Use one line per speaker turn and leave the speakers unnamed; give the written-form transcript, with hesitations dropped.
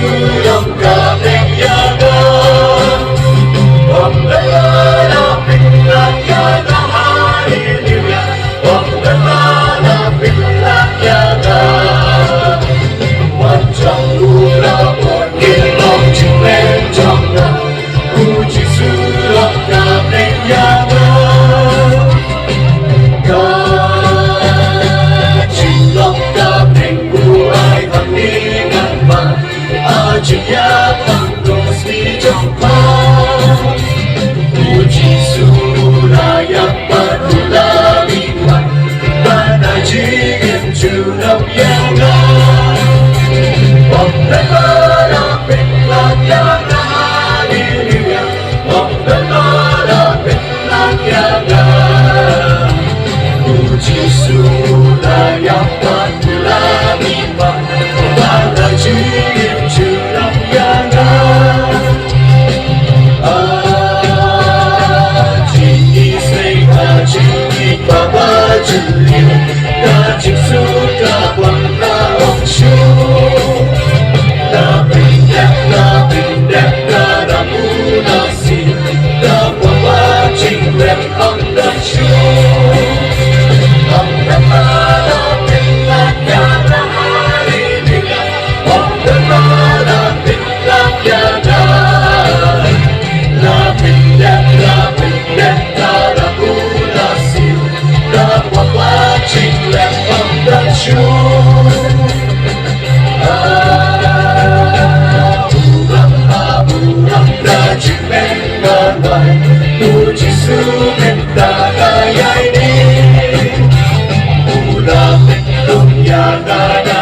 sulam kapeng yaga Wamdalala pilak yaga haliluya Wamdalala pilak yaga Wanjang ula pun kilong cimen jangga Puji sulam kapeng yaga Jaya terus dijemput Puji suraya padula liwan Mana jingin junam yaga Wamdalala pilak yaga haleluya Wamdalala pilak yaga Puji suraya padula liwan Mana jingin junam yaga Baba Julia, Kajik Suka Wanda Ongshu La pindah Karamu Nasi La Baba Jinglem Angdan Shu Wamdalala pilak yaga haleluya Wamdalala pilak yaga La pindah Karamu Nasi Watching left on the shore Aburam rajin mengalai Puji sumen tagay ini Ulam yaga